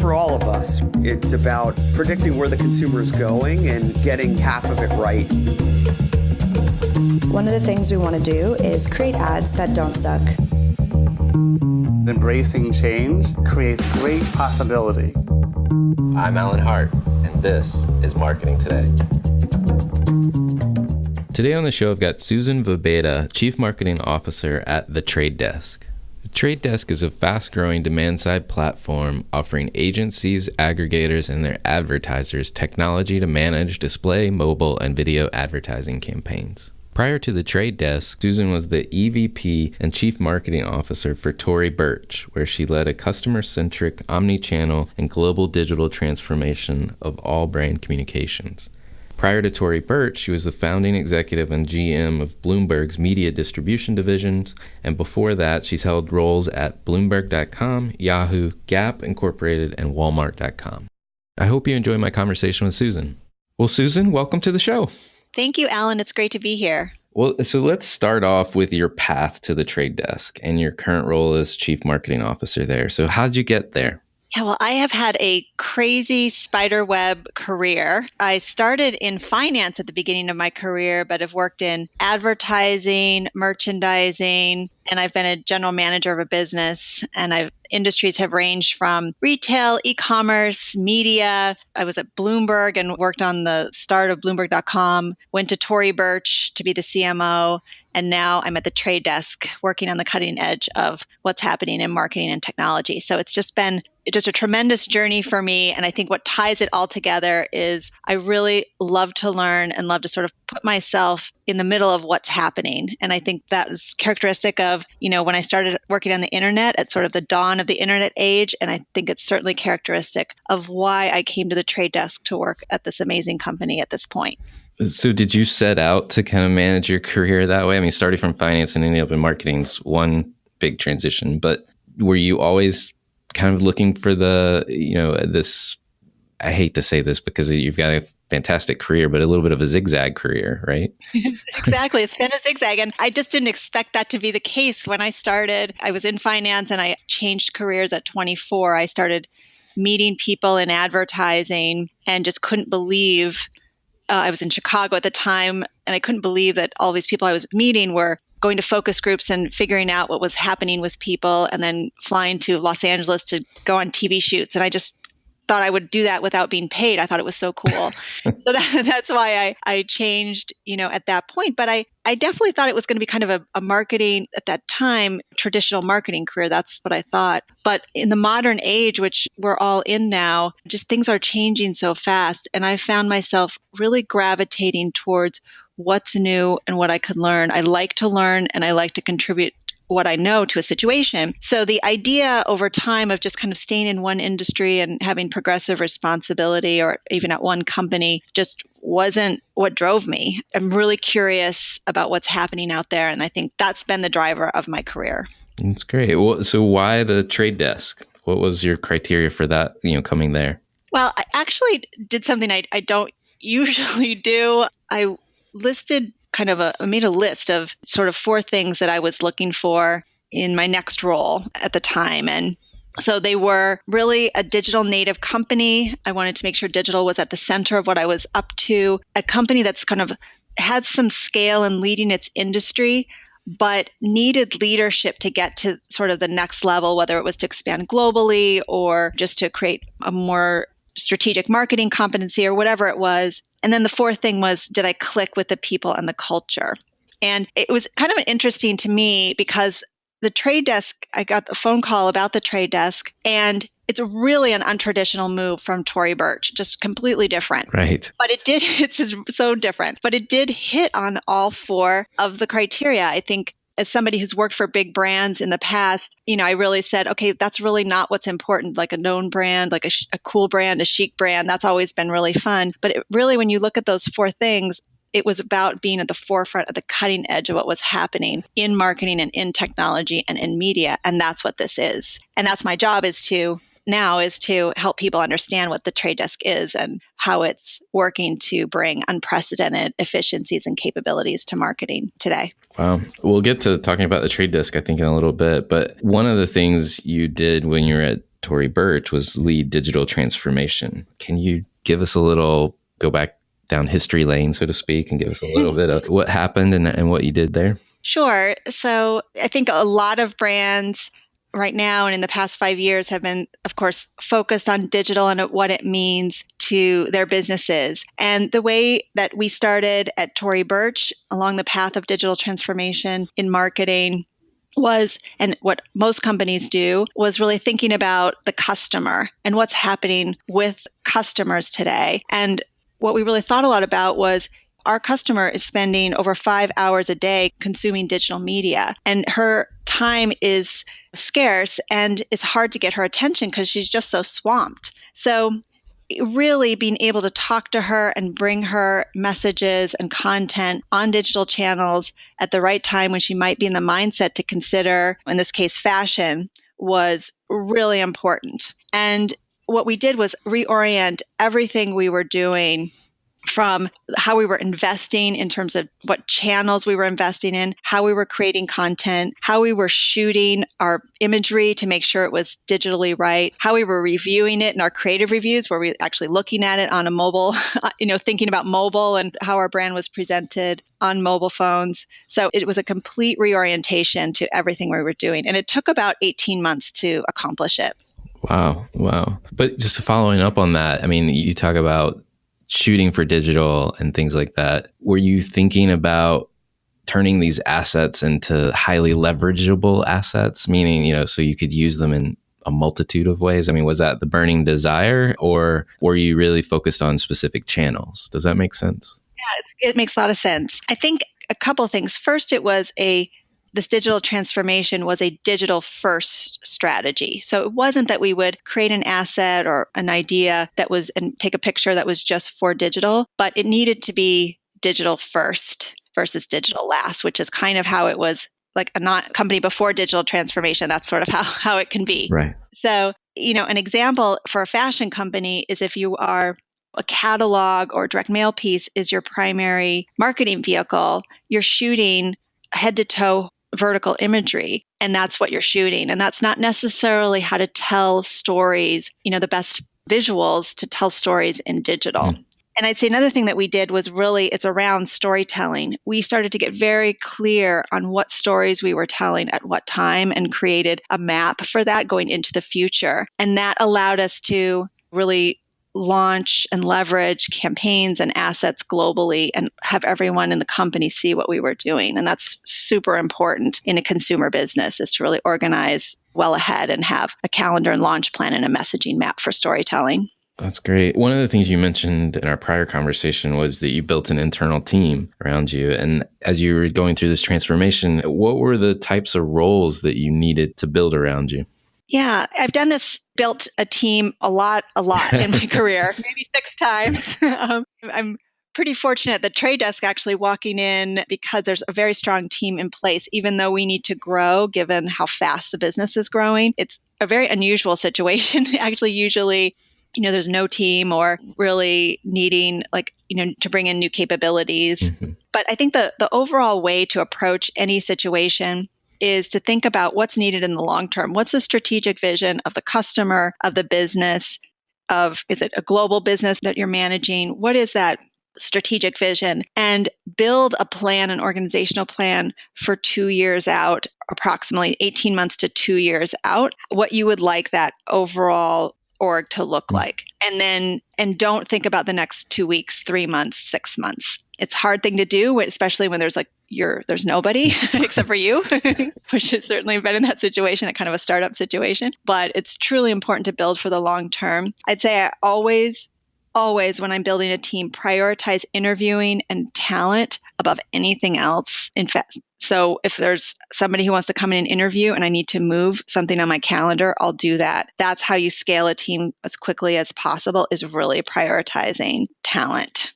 for all of us. It's about predicting where the consumer is going and getting half of it right. One of the things we want to do is create ads that don't suck. Embracing change creates great possibility. I'm Alan Hart, and this is Marketing Today. Today on the show, I've got Susan Vobejda, Chief Marketing Officer at The Trade Desk. The Trade Desk is a fast-growing demand-side platform offering agencies, aggregators, and their advertisers technology to manage display, mobile, and video advertising campaigns. Prior to The Trade Desk, Susan was the EVP and Chief Marketing Officer for Tory Burch, where she led a customer-centric, omni-channel, and global digital transformation of all brand communications. Prior to Tory Burch, she was the founding executive and GM of Bloomberg's media distribution divisions, and before that, she's held roles at Bloomberg.com, Yahoo, Gap Incorporated, and Walmart.com. I hope you enjoy my conversation with Susan. Well, Susan, welcome to the show. Thank you, Alan. It's great to be here. Well, so let's start off with your path to the Trade Desk and your current role as Chief Marketing Officer there. So how did you get there? Yeah, well, I have had a crazy spiderweb career. I started in finance at the beginning of my career, but have worked in advertising, merchandising, and I've been a general manager of a business. And industries have ranged from retail, e-commerce, media. I was at Bloomberg and worked on the start of Bloomberg.com, went to Tory Burch to be the CMO. And now I'm at the Trade Desk working on the cutting edge of what's happening in marketing and technology. So it's just been a tremendous journey for me. And I think what ties it all together is I really love to learn and love to sort of put myself in the middle of what's happening. And I think that is characteristic of, when I started working on the internet at sort of the dawn of the internet age. And I think it's certainly characteristic of why I came to the Trade Desk to work at this amazing company at this point. So did you set out to kind of manage your career that way? I mean, starting from finance and ending up in marketing is one big transition, but were you always kind of looking for this, I hate to say this because you've got a fantastic career, but a little bit of a zigzag career, right? Exactly. It's been a zigzag. And I just didn't expect that to be the case. When I started, I was in finance and I changed careers at 24. I started meeting people in advertising and just couldn't believe I was in Chicago at the time, and I couldn't believe that all these people I was meeting were going to focus groups and figuring out what was happening with people and then flying to Los Angeles to go on TV shoots. And I just thought I would do that without being paid. I thought it was so cool. So that's why I changed, at that point. But I definitely thought it was going to be kind of a marketing, at that time, traditional marketing career. That's what I thought. But in the modern age, which we're all in now, just things are changing so fast. And I found myself really gravitating towards what's new and what I could learn. I like to learn and I like to contribute what I know to a situation. So the idea over time of just kind of staying in one industry and having progressive responsibility or even at one company just wasn't what drove me. I'm really curious about what's happening out there. And I think that's been the driver of my career. That's great. Well, so why the Trade Desk? What was your criteria for that, coming there? Well, I actually did something I don't usually do. I made a list of sort of 4 things that I was looking for in my next role at the time. And so they were really a digital native company. I wanted to make sure digital was at the center of what I was up to. A company that's kind of had some scale in leading its industry, but needed leadership to get to sort of the next level, whether it was to expand globally or just to create a more strategic marketing competency or whatever it was. And then the 4th thing was, did I click with the people and the culture? And it was kind of interesting to me because the Trade Desk, I got the phone call about the Trade Desk, and it's really an untraditional move from Tory Burch, just completely different. Right. But it's just so different. But it did hit on all 4 of the criteria. I think as somebody who's worked for big brands in the past, I really said, okay, that's really not what's important, like a known brand, like a cool brand, a chic brand. That's always been really fun. But it really, when you look at those 4 things, it was about being at the forefront of the cutting edge of what was happening in marketing and in technology and in media. And that's what this is. And that's my job now is to help people understand what the Trade Desk is and how it's working to bring unprecedented efficiencies and capabilities to marketing today. Wow. We'll get to talking about the Trade Desk, I think, in a little bit. But one of the things you did when you were at Tory Burch, was lead digital transformation. Can you give us a little, go back down history lane, so to speak, and give us a little bit of what happened and what you did there? Sure. So I think a lot of brands right now and in the past 5 years have been, of course, focused on digital and what it means to their businesses. And the way that we started at Tory Burch along the path of digital transformation in marketing was, and what most companies do, was really thinking about the customer and what's happening with customers today. And what we really thought a lot about was our customer is spending over 5 hours a day consuming digital media, and her time is scarce and it's hard to get her attention because she's just so swamped. So really being able to talk to her and bring her messages and content on digital channels at the right time when she might be in the mindset to consider, in this case, fashion, was really important. And what we did was reorient everything we were doing, from how we were investing in terms of what channels we were investing in, how we were creating content, how we were shooting our imagery to make sure it was digitally right, how we were reviewing it in our creative reviews, where we were actually looking at it on a mobile, thinking about mobile and how our brand was presented on mobile phones. So it was a complete reorientation to everything we were doing. And it took about 18 months to accomplish it. Wow. But just following up on that, I mean, you talk about shooting for digital and things like that. Were you thinking about turning these assets into highly leverageable assets, meaning, so you could use them in a multitude of ways? I mean, was that the burning desire, or were you really focused on specific channels? Does that make sense? Yeah, it makes a lot of sense. I think a couple things. First, this digital transformation was a digital first strategy. So it wasn't that we would create an asset or an idea and take a picture that was just for digital, but it needed to be digital first versus digital last, which is kind of how it was like a company before digital transformation. That's sort of how it can be. Right. So, an example for a fashion company is if you are a catalog or direct mail piece is your primary marketing vehicle, you're shooting head to toe vertical imagery, and that's what you're shooting. And that's not necessarily how to tell stories, the best visuals to tell stories in digital. And I'd say another thing that we did was it's around storytelling. We started to get very clear on what stories we were telling at what time and created a map for that going into the future. And that allowed us to really launch and leverage campaigns and assets globally and have everyone in the company see what we were doing. And that's super important in a consumer business, is to really organize well ahead and have a calendar and launch plan and a messaging map for storytelling. That's great. One of the things you mentioned in our prior conversation was that you built an internal team around you. And as you were going through this transformation, what were the types of roles that you needed to build around you? Yeah, I've done this, built a team a lot in my career, maybe 6 times. I'm pretty fortunate the trade desk actually walking in, because there's a very strong team in place, even though we need to grow given how fast the business is growing. It's a very unusual situation. Actually, usually, there's no team or really needing to bring in new capabilities. Mm-hmm. But I think the overall way to approach any situation is to think about what's needed in the long term. What's the strategic vision of the customer, of the business, is it a global business that you're managing? What is that strategic vision? And build a plan, an organizational plan for 2 years out, approximately 18 months to 2 years out, what you would like that overall org to look like. And don't think about the next 2 weeks, 3 months, 6 months. It's a hard thing to do, especially when there's there's nobody except for you, which has certainly been in that situation, a kind of a startup situation. But it's truly important to build for the long term. I'd say I always, when I'm building a team, prioritize interviewing and talent above anything else. In fact, so if there's somebody who wants to come in and interview and I need to move something on my calendar, I'll do that. That's how you scale a team as quickly as possible, is really prioritizing talent.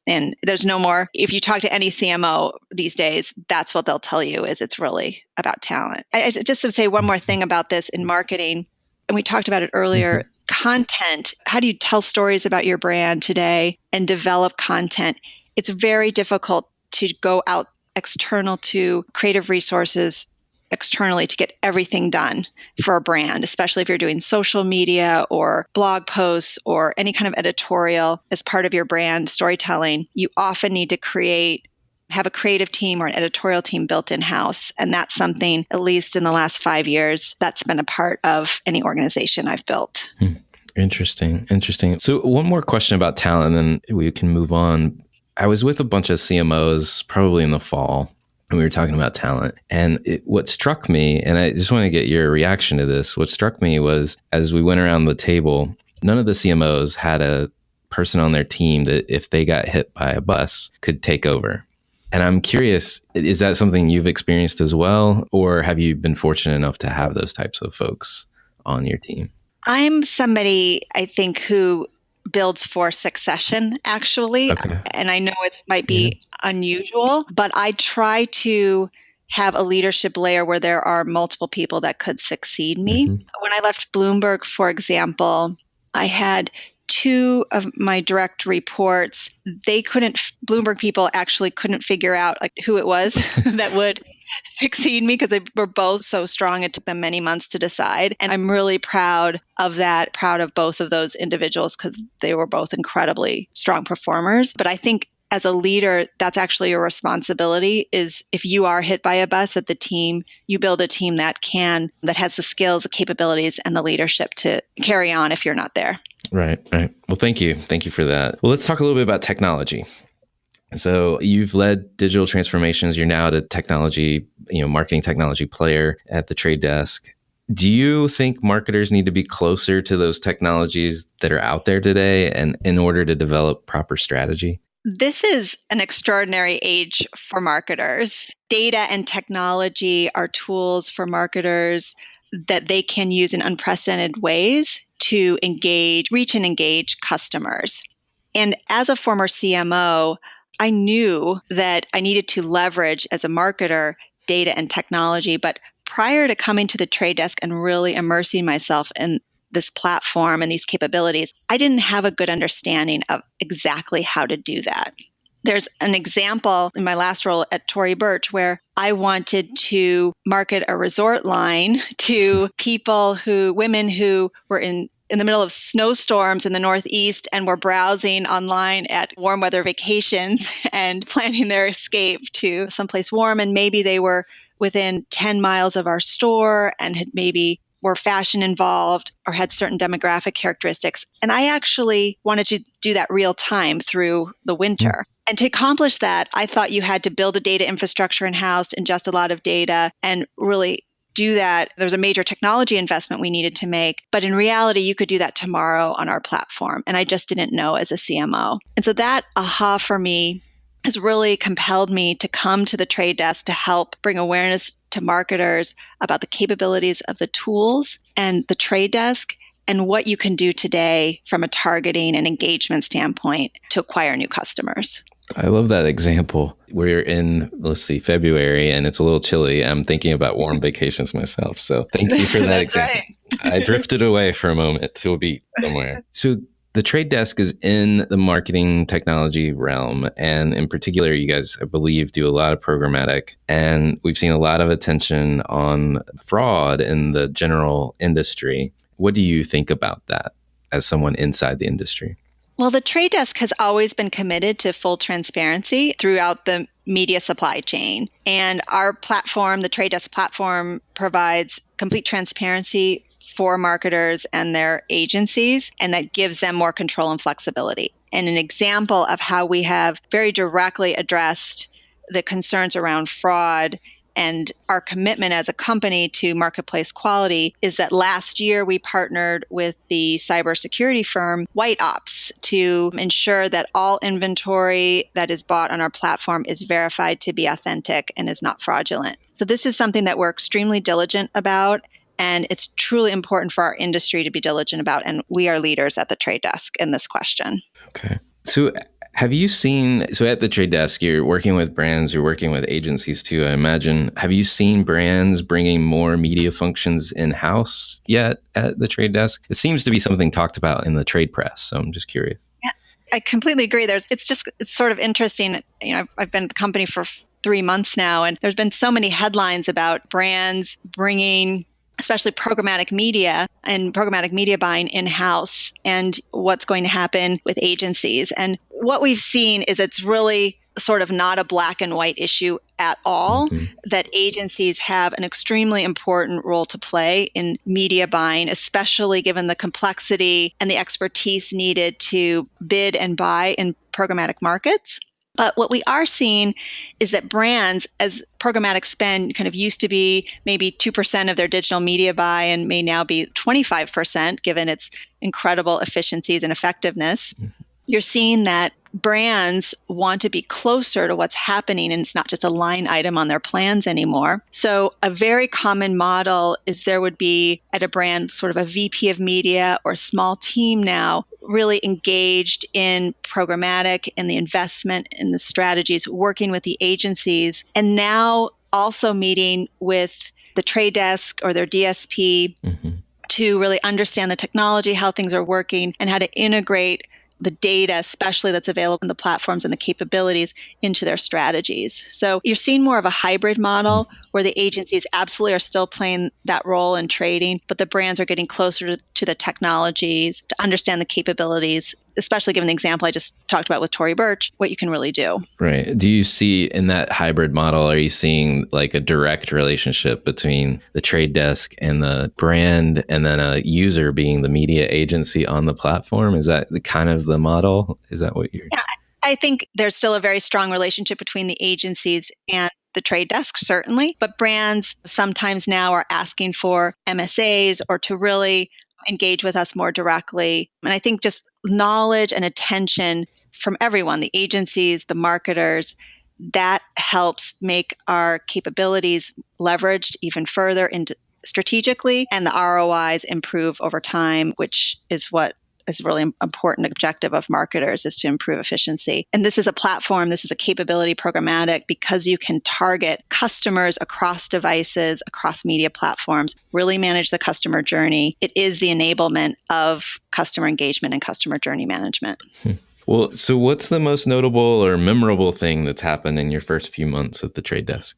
And there's no more, if you talk to any CMO these days, that's what they'll tell you, is it's really about talent. I just to say one more thing about this in marketing, and we talked about it earlier, content. How do you tell stories about your brand today and develop content? It's very difficult to go out external to creative resources externally to get everything done for a brand, especially if you're doing social media or blog posts or any kind of editorial as part of your brand storytelling. You often need to have a creative team or an editorial team built in-house. And that's something, at least in the last 5 years, that's been a part of any organization I've built. Interesting. So one more question about talent, and then we can move on. I was with a bunch of CMOs probably in the fall, and we were talking about talent. And what struck me, and I just want to get your reaction to this, what struck me was as we went around the table, none of the CMOs had a person on their team that if they got hit by a bus could take over. And I'm curious, is that something you've experienced as well? Or have you been fortunate enough to have those types of folks on your team? I'm somebody, I think, who builds for succession, actually. Okay. And I know it might be unusual, but I try to have a leadership layer where there are multiple people that could succeed me. When I left Bloomberg, for example, I had 2 of my direct reports. Bloomberg people actually couldn't figure out who it was that would succeed me because they were both so strong. It took them many months to decide. And I'm really proud of that, proud of both of those individuals because they were both incredibly strong performers. But I think as a leader, that's actually your responsibility is if you are hit by a bus at the team, you build a team that has the skills, the capabilities, and the leadership to carry on if you're not there. Right. Well, thank you. Thank you for that. Well, let's talk a little bit about technology. So you've led digital transformations. You're now a technology, marketing technology player at the Trade Desk. Do you think marketers need to be closer to those technologies that are out there today and in order to develop proper strategy? This is an extraordinary age for marketers. Data and technology are tools for marketers that they can use in unprecedented ways to reach and engage customers. And as a former CMO, I knew that I needed to leverage as a marketer data and technology. But prior to coming to the Trade Desk and really immersing myself in this platform and these capabilities, I didn't have a good understanding of exactly how to do that. There's an example in my last role at Tory Burch where I wanted to market a resort line to women who were in the middle of snowstorms in the Northeast and were browsing online at warm weather vacations and planning their escape to someplace warm. And maybe they were within 10 miles of our store and were fashion involved or had certain demographic characteristics. And I actually wanted to do that real time through the winter. And to accomplish that, I thought you had to build a data infrastructure in-house, ingest a lot of data, and really do that. There was a major technology investment we needed to make. But in reality, you could do that tomorrow on our platform. And I just didn't know as a CMO. And so that aha for me has really compelled me to come to the Trade Desk to help bring awareness to marketers about the capabilities of the tools and the Trade Desk and what you can do today from a targeting and engagement standpoint to acquire new customers. I love that example. We're in, February, and it's a little chilly. I'm thinking about warm vacations myself. So thank you for that example. Right. I drifted away for a moment to a beach somewhere. So the Trade Desk is in the marketing technology realm. And in particular, you guys, I believe, do a lot of programmatic. And we've seen a lot of attention on fraud in the general industry. What do you think about that as someone inside the industry? Well, the Trade Desk has always been committed to full transparency throughout the media supply chain. And our platform, the Trade Desk platform, provides complete transparency for marketers and their agencies, and that gives them more control and flexibility. And an example of how we have very directly addressed the concerns around fraud and our commitment as a company to marketplace quality is that last year we partnered with the cybersecurity firm White Ops to ensure that all inventory that is bought on our platform is verified to be authentic and is not fraudulent. So this is something that we're extremely diligent about, and it's truly important for our industry to be diligent about, and we are leaders at the Trade Desk in this question. Okay. So have you seen, at the Trade Desk, you're working with brands, you're working with agencies too, I imagine. Have you seen brands bringing more media functions in-house yet at the Trade Desk? It seems to be something talked about in the trade press, so I'm just curious. Yeah, I completely agree. It's sort of interesting. I've been at the company for 3 months now. And there's been so many headlines about brands bringing especially programmatic media and programmatic media buying in-house and what's going to happen with agencies. And what we've seen is it's really sort of not a black and white issue at all, that agencies have an extremely important role to play in media buying, especially given the complexity and the expertise needed to bid and buy in programmatic markets. But what we are seeing is that brands, as programmatic spend kind of used to be maybe 2% of their digital media buy and may now be 25%, given its incredible efficiencies and effectiveness, you're seeing that brands want to be closer to what's happening, and it's not just a line item on their plans anymore. So a very common model is there would be at a brand sort of a VP of media or small team now really engaged in programmatic and the investment in the strategies, working with the agencies, and now also meeting with the trade desk or their DSP to really understand the technology, how things are working, and how to integrate the data, especially that's available in the platforms and the capabilities into their strategies. So you're seeing more of a hybrid model where the agencies absolutely are still playing that role in trading, but the brands are getting closer to the technologies to understand the capabilities, especially given the example I just talked about with Tory Burch, what you can really do. Right. Do you see in that hybrid model, are you seeing like a direct relationship between the trade desk and the brand and then a user being the media agency on the platform? Is that the kind of the model? Is that what you're... Yeah, I think there's still a very strong relationship between the agencies and the trade desk, certainly. But brands sometimes now are asking for MSAs or to really engage with us more directly. And I think just knowledge and attention from everyone, the agencies, the marketers, that helps make our capabilities leveraged even further into strategically, and the ROIs improve over time, which is what is a really important objective of marketers, is to improve efficiency. And this is a platform, this is a capability programmatic because you can target customers across devices, across media platforms, really manage the customer journey. It is the enablement of customer engagement and customer journey management. Well, so what's the most notable or memorable thing that's happened in your first few months at the trade desk?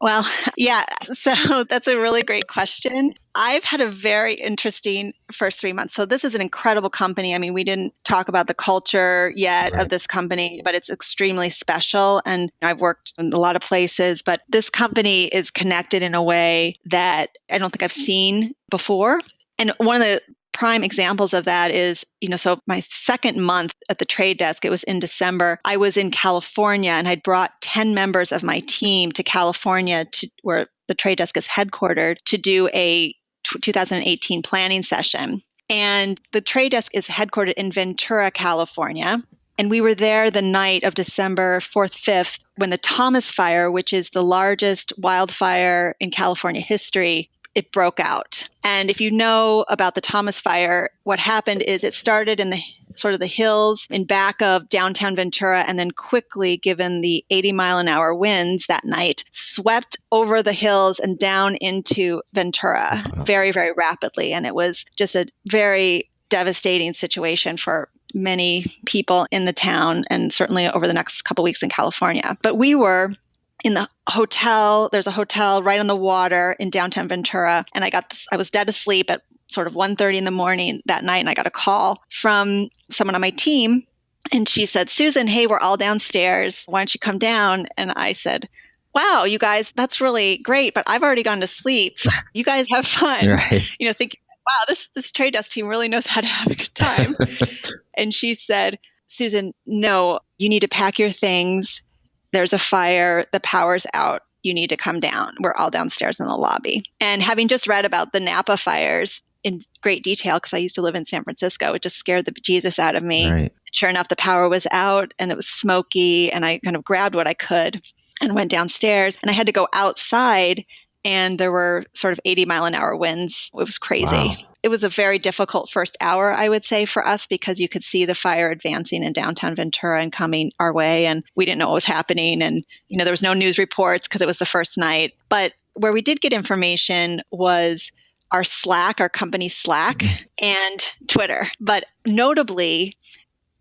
Well, yeah, so that's a really great question. I've had a very interesting first 3 months. So this is an incredible company. I mean, we didn't talk about the culture yet of this company, but it's extremely special. And I've worked in a lot of places, but this company is connected in a way that I don't think I've seen before. And one of the prime examples of that is, so my second month at the trade desk, it was in December, I was in California and I'd brought 10 members of my team to California, to where the trade desk is headquartered, to do a 2018 planning session. And the trade desk is headquartered in Ventura, California. And we were there the night of December 4th, 5th, when the Thomas Fire, which is the largest wildfire in California history, it broke out. And if you know about the Thomas Fire, what happened is it started in the sort of the hills in back of downtown Ventura, and then quickly, given the 80-mile-an-hour winds that night, swept over the hills and down into Ventura very, very rapidly. And it was just a very devastating situation for many people in the town, and certainly over the next couple of weeks in California. But we were in the hotel. There's a hotel right on the water in downtown Ventura. And I was dead asleep at sort of 1:30 in the morning that night. And I got a call from someone on my team. And she said, "Susan, hey, we're all downstairs. Why don't you come down?" And I said, "Wow, you guys, that's really great, but I've already gone to sleep. You guys have fun." Right. Thinking, wow, this trade desk team really knows how to have a good time. And she said, "Susan, no, you need to pack your things. There's a fire, the power's out, you need to come down. We're all downstairs in the lobby." And having just read about the Napa fires in great detail, because I used to live in San Francisco, it just scared the bejesus out of me. Right. Sure enough, the power was out and it was smoky, and I kind of grabbed what I could and went downstairs, and I had to go outside, and there were sort of 80-mile-an-hour winds. It was crazy. Wow. It was a very difficult first hour, I would say, for us, because you could see the fire advancing in downtown Ventura and coming our way, and we didn't know what was happening. And, there was no news reports because it was the first night. But where we did get information was our Slack, our company Slack, and Twitter. But notably,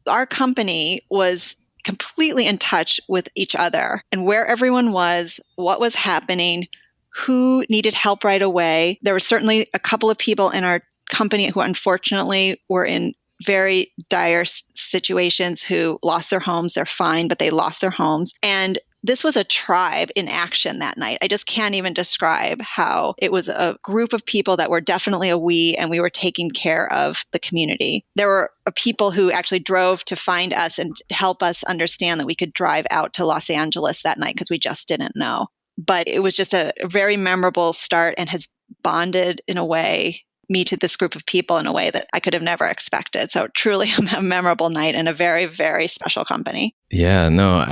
our company was completely in touch with each other and where everyone was, what was happening, who needed help right away. There were certainly a couple of people in our company who unfortunately were in very dire situations, who lost their homes. They're fine, but they lost their homes. And this was a tribe in action that night. I just can't even describe how it was a group of people that were definitely a we, and we were taking care of the community. There were people who actually drove to find us and help us understand that we could drive out to Los Angeles that night because we just didn't know. But it was just a very memorable start and has bonded in a way me to this group of people in a way that I could have never expected. So truly a memorable night and a very, very special company. Yeah, no,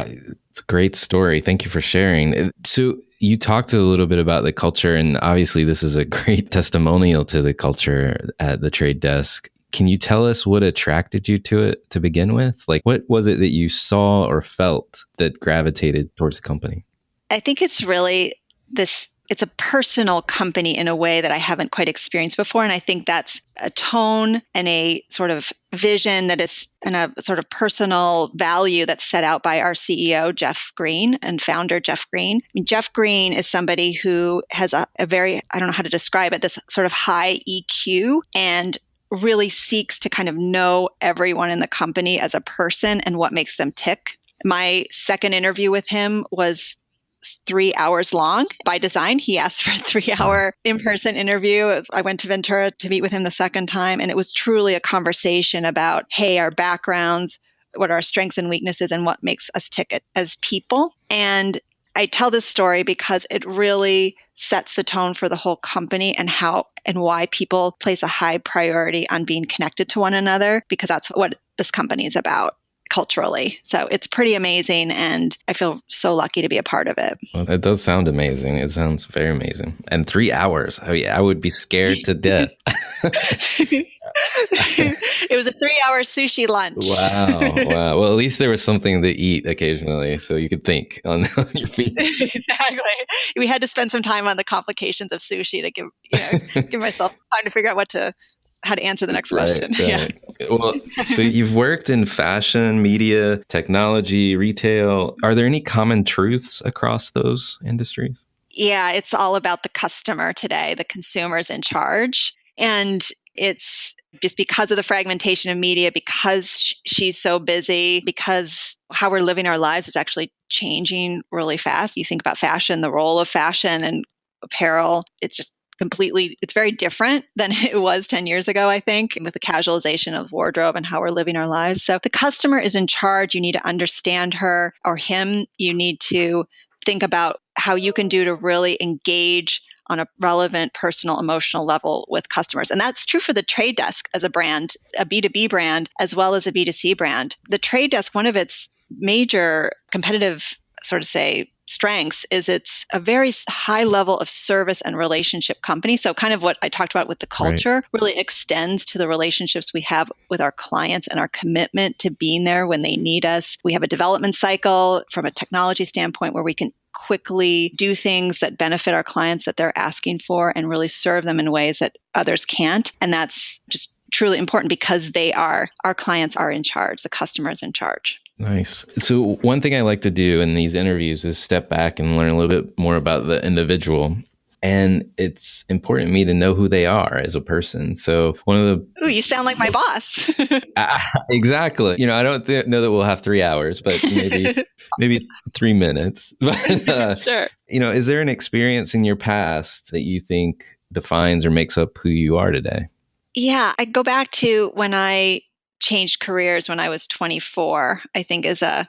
it's a great story. Thank you for sharing. So you talked a little bit about the culture, and obviously this is a great testimonial to the culture at the trade desk. Can you tell us what attracted you to it to begin with? Like, what was it that you saw or felt that gravitated towards the company? I think it's really it's a personal company in a way that I haven't quite experienced before. And I think that's a tone and a sort of vision that is, and a sort of personal value that's set out by our CEO, Jeff Green, and founder, Jeff Green. I mean, Jeff Green is somebody who has a very, I don't know how to describe it, this sort of high EQ, and really seeks to kind of know everyone in the company as a person and what makes them tick. My second interview with him was 3 hours long by design. He asked for a 3-hour in-person interview. I went to Ventura to meet with him the second time, and it was truly a conversation about, hey, our backgrounds, what are our strengths and weaknesses, and what makes us tick as people. And I tell this story because it really sets the tone for the whole company and how and why people place a high priority on being connected to one another, because that's what this company is about culturally. So it's pretty amazing, and I feel so lucky to be a part of it. Well, it does sound amazing. It sounds very amazing. And 3 hours. I mean, I would be scared to death. It was a 3-hour sushi lunch. Wow. Well, at least there was something to eat occasionally, so you could think on your feet. Exactly. We had to spend some time on the complications of sushi to give myself time to figure out how to answer the next question. Right. Yeah. Well, so you've worked in fashion, media, technology, retail. Are there any common truths across those industries? Yeah, it's all about the customer today. The consumer's in charge. And it's just because of the fragmentation of media, because she's so busy, because how we're living our lives is actually changing really fast. You think about fashion, the role of fashion and apparel, it's very different than it was 10 years ago, I think, with the casualization of wardrobe and how we're living our lives. So the customer is in charge. You need to understand her or him. You need to think about how you can do to really engage on a relevant, personal, emotional level with customers. And that's true for the Trade Desk as a brand, a B2B brand, as well as a B2C brand. The Trade Desk, one of its major competitive, strengths is it's a very high level of service and relationship company. So kind of what I talked about with the culture really extends to the relationships we have with our clients and our commitment to being there when they need us. We have a development cycle from a technology standpoint where we can quickly do things that benefit our clients that they're asking for and really serve them in ways that others can't. And that's just truly important because our clients are in charge, the customer is in charge. Nice. So one thing I like to do in these interviews is step back and learn a little bit more about the individual. And it's important to me to know who they are as a person. So one of the... Ooh, you sound like my boss. Exactly. I don't know that we'll have 3 hours, but maybe 3 minutes. But, Sure. Is there an experience in your past that you think defines or makes up who you are today? Yeah, I go back to when I changed careers when I was 24, I think is a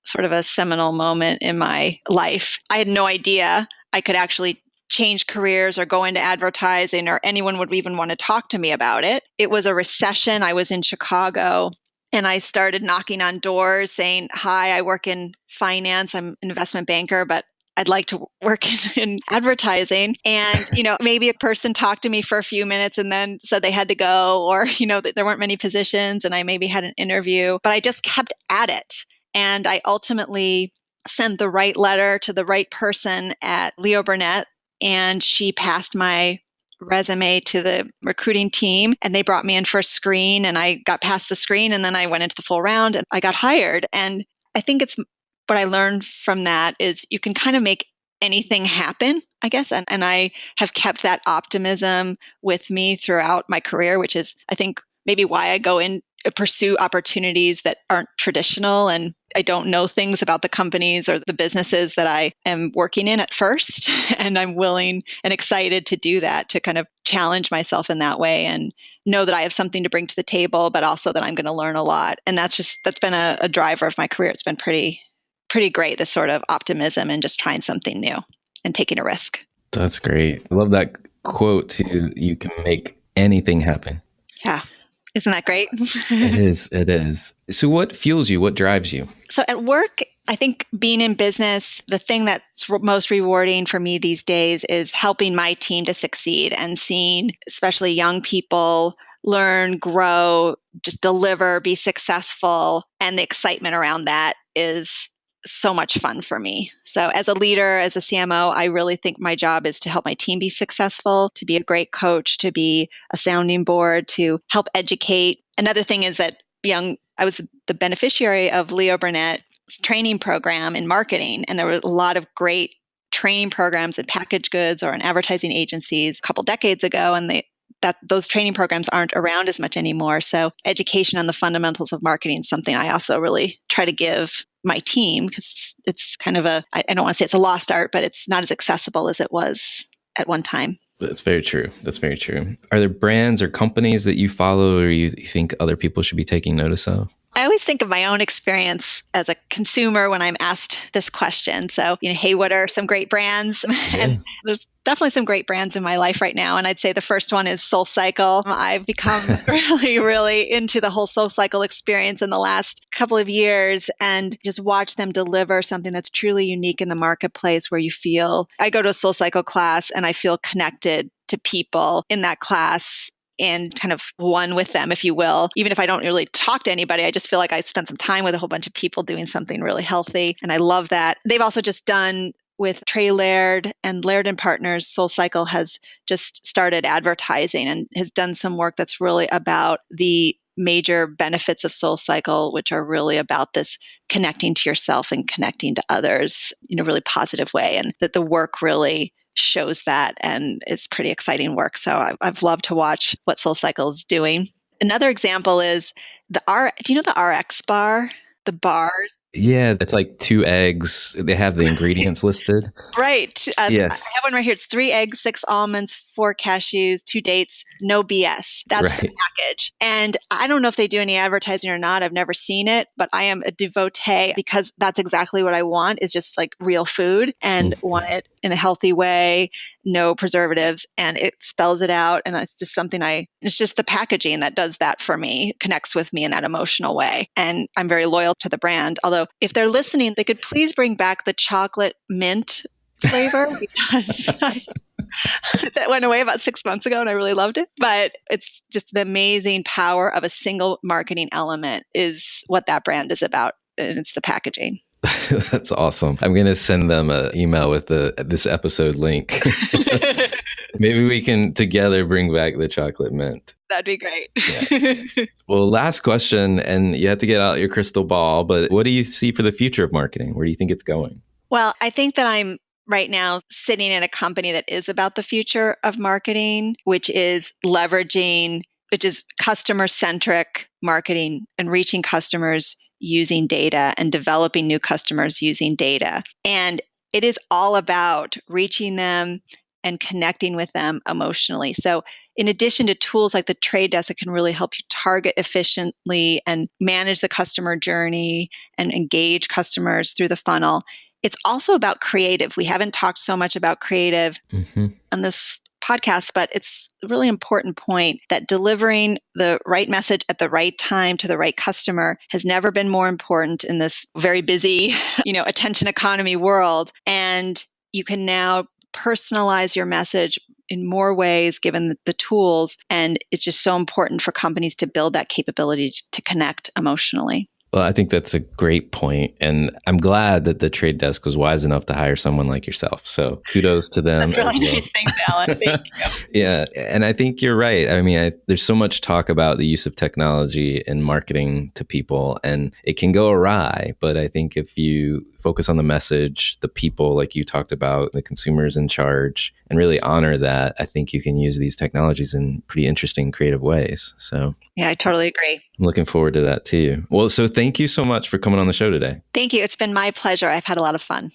sort of a seminal moment in my life. I had no idea I could actually change careers or go into advertising or anyone would even want to talk to me about it. It was a recession. I was in Chicago and I started knocking on doors saying, hi, I work in finance. I'm an investment banker, but I'd like to work in advertising. And, maybe a person talked to me for a few minutes and then said they had to go, or, that there weren't many positions and I maybe had an interview, but I just kept at it. And I ultimately sent the right letter to the right person at Leo Burnett, and she passed my resume to the recruiting team and they brought me in for a screen and I got past the screen and then I went into the full round and I got hired. And I think it's what I learned from that is you can kind of make anything happen, I guess. And I have kept that optimism with me throughout my career, which is, I think, maybe why I go in pursue opportunities that aren't traditional, and I don't know things about the companies or the businesses that I am working in at first. And I'm willing and excited to do that, to kind of challenge myself in that way and know that I have something to bring to the table, but also that I'm going to learn a lot. And that's been a driver of my career. It's been pretty great, this sort of optimism and just trying something new and taking a risk. That's great. I love that quote too. You can make anything happen. Yeah. Isn't that great? It is. It is. So what fuels you? What drives you? So at work, I think being in business, the thing that's most rewarding for me these days is helping my team to succeed and seeing especially young people learn, grow, just deliver, be successful. And the excitement around that is so much fun for me. So as a leader, as a CMO, I really think my job is to help my team be successful, to be a great coach, to be a sounding board, to help educate. Another thing is that I was the beneficiary of Leo Burnett's training program in marketing. And there were a lot of great training programs in packaged goods or in advertising agencies a couple decades ago. And those training programs aren't around as much anymore. So education on the fundamentals of marketing is something I also really try to give my team, because it's kind of I don't want to say it's a lost art, but it's not as accessible as it was at one time. That's very true. That's very true. Are there brands or companies that you follow or you think other people should be taking notice of? I always think of my own experience as a consumer when I'm asked this question. So, hey, what are some great brands? Yeah. And there's definitely some great brands in my life right now. And I'd say the first one is SoulCycle. I've become really, really into the whole SoulCycle experience in the last couple of years, and just watch them deliver something that's truly unique in the marketplace, where I go to a SoulCycle class and I feel connected to people in that class and kind of one with them, if you will. Even if I don't really talk to anybody, I just feel like I spent some time with a whole bunch of people doing something really healthy. And I love that. They've also just done with Trey Laird and Laird and Partners, SoulCycle has just started advertising and has done some work that's really about the major benefits of SoulCycle, which are really about this connecting to yourself and connecting to others in a really positive way. And that the work really shows that, and it's pretty exciting work. So I've loved to watch what SoulCycle is doing. Another example is do you know the RX bar? The bars? Yeah, it's like 2 eggs. They have the ingredients listed. Right. Yes. I have one right here. It's 3 eggs, 6 almonds, 4 cashews, 2 dates, no BS. That's right. The package. And I don't know if they do any advertising or not. I've never seen it, but I am a devotee, because that's exactly what I want, is just like real food, and want it in a healthy way, no preservatives, and it spells it out. And it's just something it's just the packaging that does that for me, connects with me in that emotional way. And I'm very loyal to the brand. Although if they're listening, they could please bring back the chocolate mint flavor, because that went away about 6 months ago and I really loved it. But it's just the amazing power of a single marketing element is what that brand is about. And it's the packaging. That's awesome. I'm going to send them an email with this episode link. Maybe we can together bring back the chocolate mint. That'd be great. Yeah. Well, last question, and you have to get out your crystal ball, but what do you see for the future of marketing? Where do you think it's going? Well, I think that I'm right now sitting in a company that is about the future of marketing, which is customer-centric marketing and reaching customers using data and developing new customers using data. And it is all about reaching them and connecting with them emotionally. So in addition to tools like the Trade Desk that can really help you target efficiently and manage the customer journey and engage customers through the funnel, it's also about creative. We haven't talked so much about creative on this podcast, but it's a really important point that delivering the right message at the right time to the right customer has never been more important in this very busy, attention economy world. And you can now personalize your message in more ways given the tools. And it's just so important for companies to build that capability to connect emotionally. Well, I think that's a great point. And I'm glad that the trade desk was wise enough to hire someone like yourself. So kudos to them. That's really nice. Thanks, Alan. Thank you. Yeah. And I think you're right. I mean, there's so much talk about the use of technology in marketing to people, and it can go awry. But I think if you focus on the message, the people, like you talked about, the consumers in charge, and really honor that, I think you can use these technologies in pretty interesting, creative ways. So yeah, I totally agree. I'm looking forward to that too. Well, so thank you so much for coming on the show today. Thank you. It's been my pleasure. I've had a lot of fun.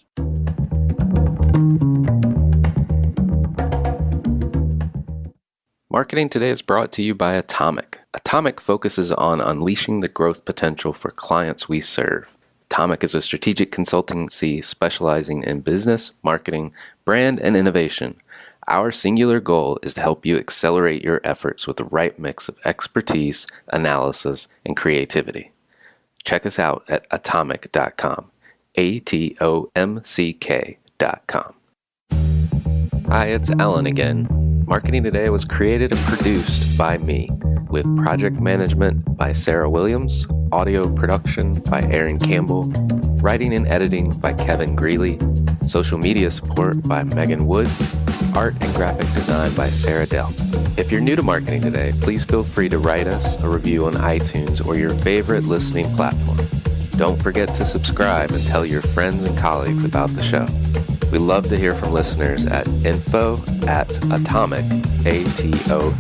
Marketing Today is brought to you by Atomic. Atomic focuses on unleashing the growth potential for clients we serve. Atomic is a strategic consultancy specializing in business, marketing, brand, and innovation. Our singular goal is to help you accelerate your efforts with the right mix of expertise, analysis, and creativity. Check us out at atomic.com, ATOMCK.com. Hi, it's Alan again. Marketing Today was created and produced by me, with project management by Sarah Williams, audio production by Aaron Campbell, writing and editing by Kevin Greeley, social media support by Megan Woods, art and graphic design by Sarah Dell. If you're new to Marketing Today, please feel free to write us a review on iTunes or your favorite listening platform. Don't forget to subscribe and tell your friends and colleagues about the show. We love to hear from listeners at info@atomic, ATOMCK.com.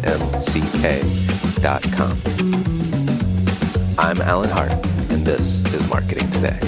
I'm Alan Hart, and this is Marketing Today.